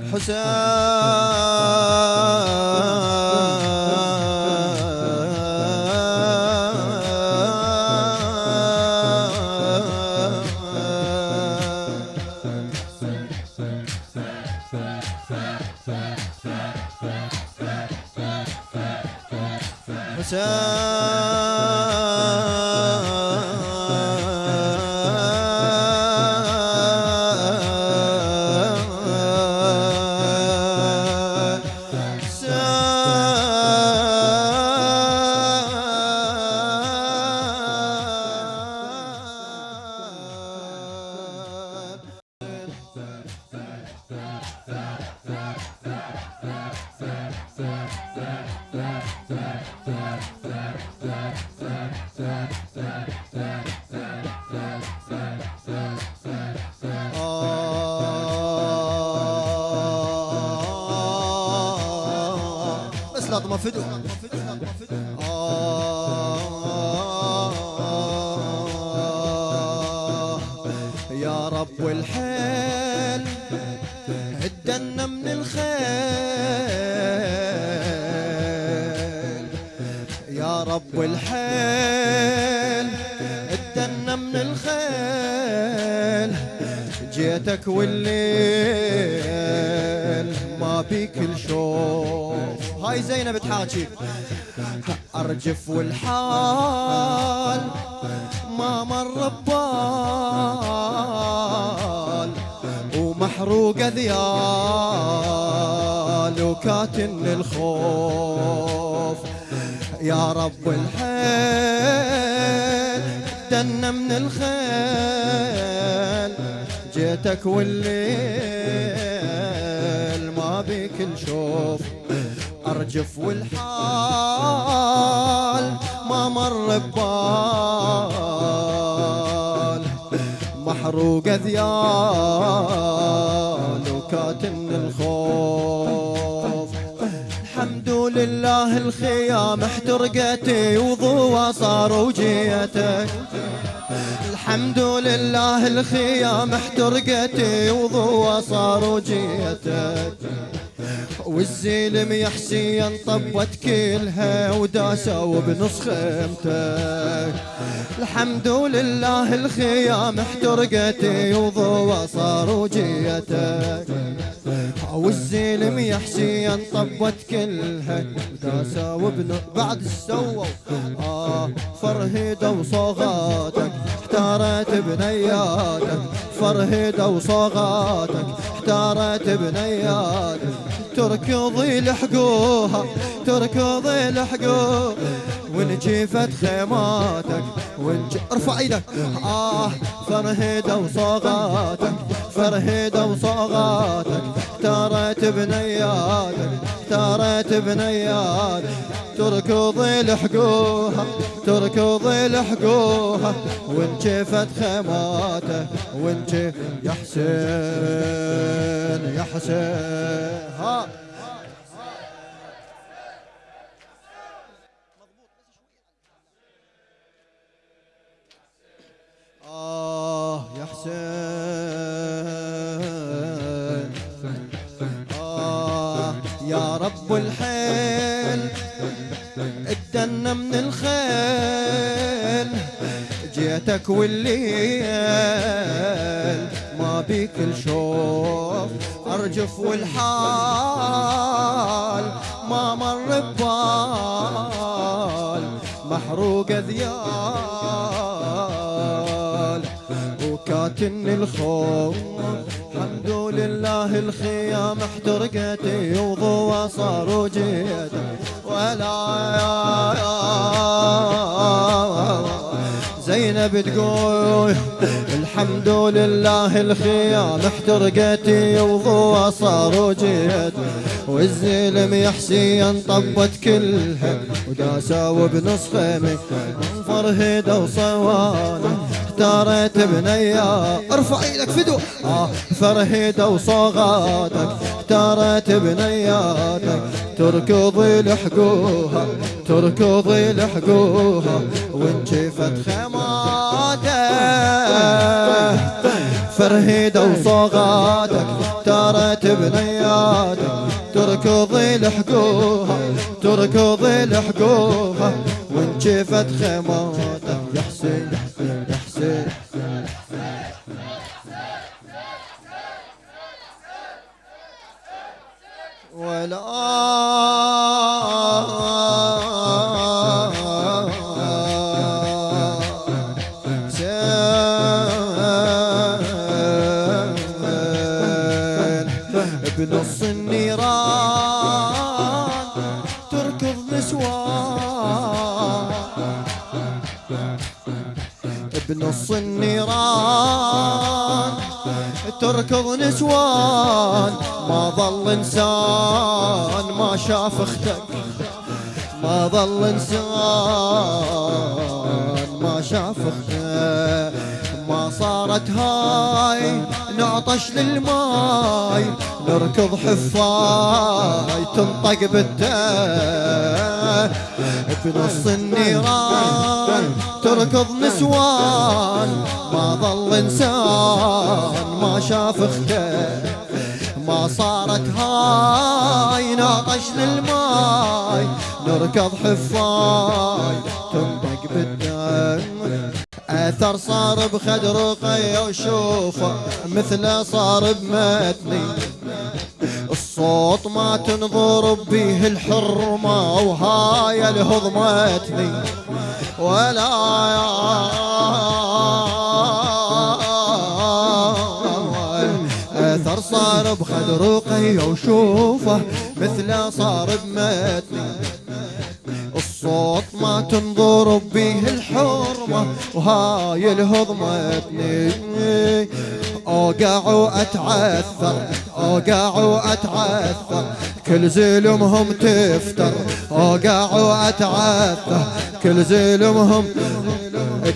بس لا ضم فدو يا رب والحيل عدنا من الخيل، يا رب والحيل عدنا من الخيل، جيتك والليل ما بيك الشوف. هاي زينب تحاكي أرجف والحال ما مر ببال، ومحروقة ذيال وكاتن الخوف. يا رب الحيل دنا من الخيل، جيتك والليل ما بيك نشوف. أرجف والحال ما مر ببال، محروقة ذيال وكاتن الخوف. الحمد لله الخيام احترقتي وضوى صار وجيتك، الحمد لله الخيام احترقتي وضوى صار وجيتك، والزيلم يا حسين طبت كلها وداسوا بنص خيمتك. الحمد لله الخيام احترقتي وضوى صار وجيتك، والزيلم يا حسين طبت كلها وداسوا بنص. بعد السووا فرهدة وصوغاتك احتارت بنياتك، فرهدة وصوغاتك احتارت بنياتك، تركضي لحقوها تركضي لحقوها، ونجيفت خيماتك ارفع ايدك. فرهدة وصوغاتك فرهدة وصوغاتك احتارت بنياتك احتارت بنياتك، تركضي لحقوها تركضي لحقوها، وانجفت خيماته وانجف يا حسين يا حسين. ها يا حسين يا رب الحيل ادنا من الخيل، جيتك والليل ما بيك الشوف. أرجف والحال ما مر ببال، محروقة ذيال وكاتن الخوف. الحمد لله الخيام احترقتي وضوى صار وجيتك، ولا زينب تقول الحمد لله الخيام احترقتي وضوى صار وجيت، والزلم يا حسين طبت كلها وداسوا بنص خيمي، فرهدة وصوانة احتارت بنيا. ارفع ايدك فدو فرهدة وصوغاتك احتارت بنياتك، تركضي لحقوها تركضي لحقوها، وانجفت خيماته فرهيدة وصوغاتك ترى بنياتك تركض لحقوها تركض لحقوها وانشفت خيماتك يا حسين يا حسين ولا بنص النيران تركض نسوان بنص النيران تركض نسوان ما ظل انسان ما شاف اختك ما ظل انسان ما شاف اختك ما صارت هاي نعطش للماي نركض حفاي تنطق بالدم بنص النيران تركض نسوان ما ظل انسان ما شاف اخته ما صارت هاي نعطش للماي نركض حفاي تنطق بالدم اثر صار بخد رقية وشوفه مثله صار بمتني الصوت ما تنضرب بيه الحرمة وهاي الهضمتني ولا اثر صار بخد رقية وشوفه مثله صار بمتني الصوت ما تنضرب بيه الحرمة وهاي الهضمتني اوقع واتعثر اوقع واتعثر كل ظلمهم تفتر اوقع واتعثر كل ظلمهم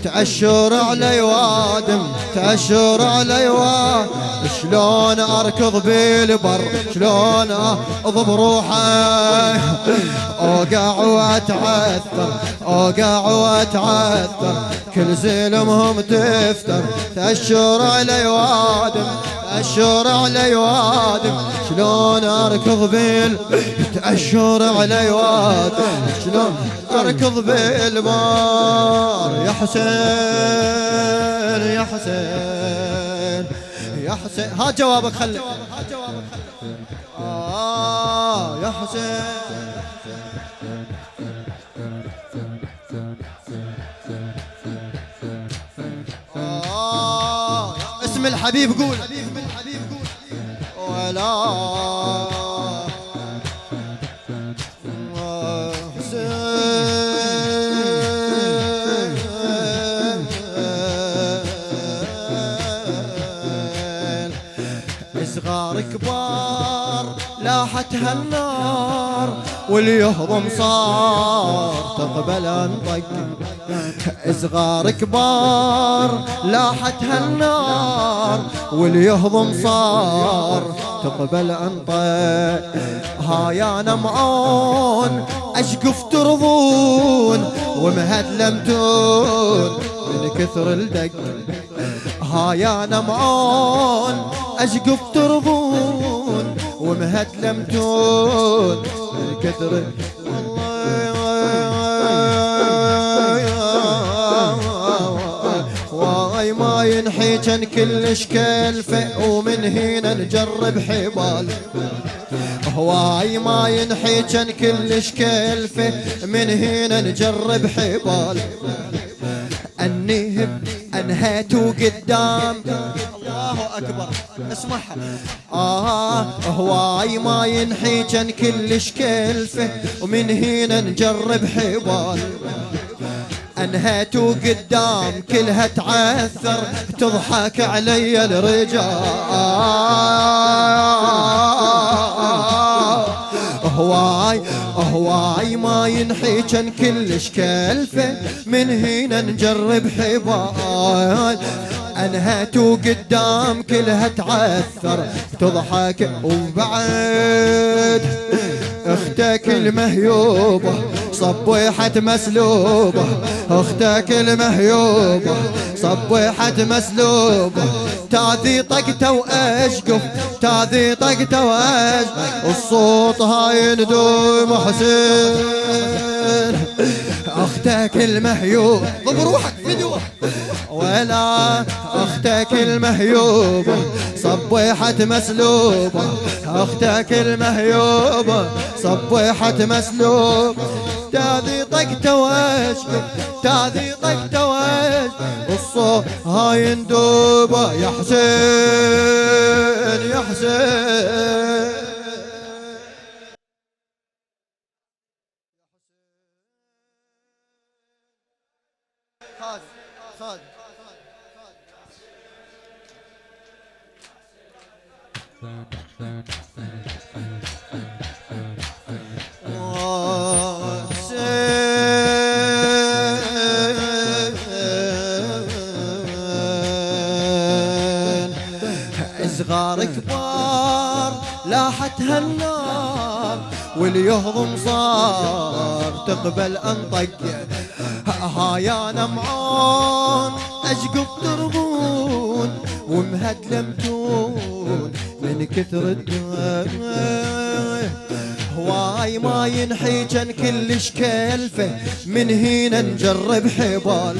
تأشر علي وادم تأشر علي وادم شلون اركض بالبر شلون اضب روحي اوقع واتعثر اوقع واتعثر كل ظلمهم تفتر تأشر علي وادم تأشر علي وادم شلون اركض تأشر علي وادم شلون اركض بالبار يا حسين يا حسين يا حسين ها جوابك خلي يا حسين اسم الحبيب قول ولا صغار كبار لاحت هالنار واللي يهضم صار تقبل انطق صغار كبار لاحت هالنار واللي يهضم صار تقبل انطق هاي انا معون اشقف ترضون ومهدلمتون من كثر الدق هاي انا معون اشقف ترضون ومهدلمتون من كثر واي ما ينحي كان كلش كلفه ومن هنا نجرب حبال هواي ما ينحي كان كلش كلفه من هنا نجرب حبال النهب انهيت قدام الله اكبر اسمعها هواي ما ينحي كان كلش كلفه ومن هنا نجرب حبال انهيت قدام كلها تعثر تضحك علي الرجال هواي ما ينحي كان كلش كلفه من هنا نجرب حبال انهت وقدام كلها تعثر تضحك وبعد اختك المهيوبة صبيحة مسلوبة اختك المهيوبة صبيحة مسلوبة تاذي طقته واشقف تاذي طقته واشقف الصوت هاي ندوم حسين اختك المهيوبة ضب روحك فدوة ولا اختك المهيوبة صبيحة مسلوبة اختك المهيوبة صبيحة مسلوبة تاذي طقته واشقف تاذي طقته واشقف الصوت هاي ندوبة يا حسين يا حسين خالد صغار كبار لاحتها النار واليهضم صار تقبل انطق هايا نمعون اشقب تربون ومهدلمتون من كثر الدماء هواي ما ينحي كان كلش كلفه من هنا نجرب حبال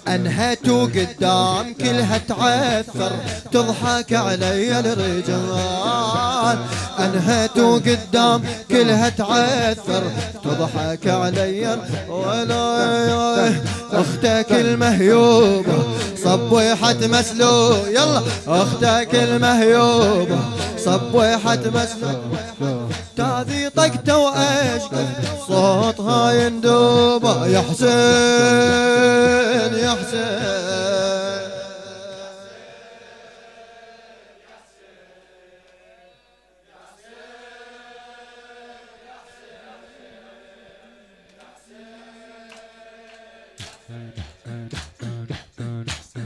انهت قدام كلها تعثر تضحك علي الرجال انهت قدام كلها تعثر تضحك علي ولا اختك المهيوبة صبيحة مسلوب يلا اختك المهيوبة صبيحة مسلوب تاذي طقته واشقف صوتها يندوبه يا حسين يا حسين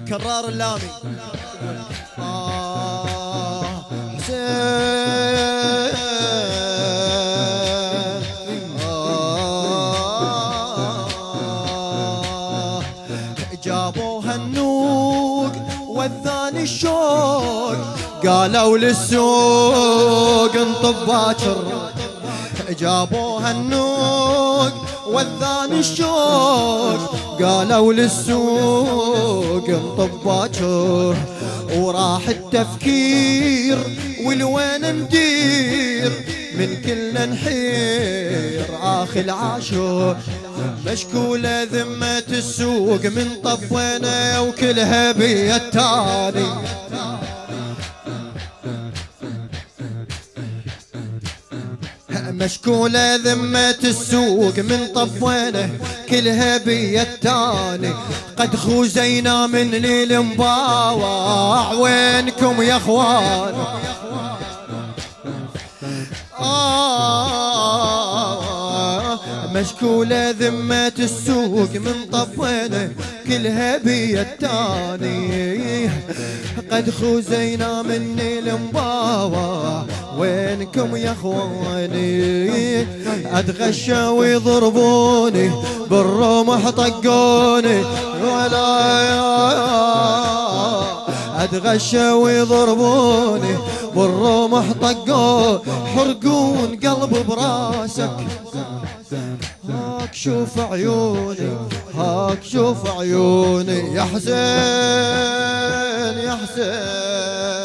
كرار اللامي حسين جابوها النوق والثاني الشوق قالوا للسوق انطب باكر جابوها النوق والثاني الشوق قالوا للسوق انطب باكر وراح التفكير والوين ندير من كل نحير اخي العاشور مشكولة ذمة السوق من طبونا وكلها بيا التاني مشكولة ذمة السوق من طبونا كلها بيا التاني قد خوزينا من ليل مباوع وينكم يا اخوان مشكولة ذمة السوق من طبونا كلها بيا التاني قد خوزينا من المباوع وينكم يا اخواني اتغشى ويضربوني بالرمح طقوني ولا اتغشى ويضربوني بالرمح طقون حرقون قلب براسك هاك شوف عيوني هاك شوف عيوني يا حسين يا حسين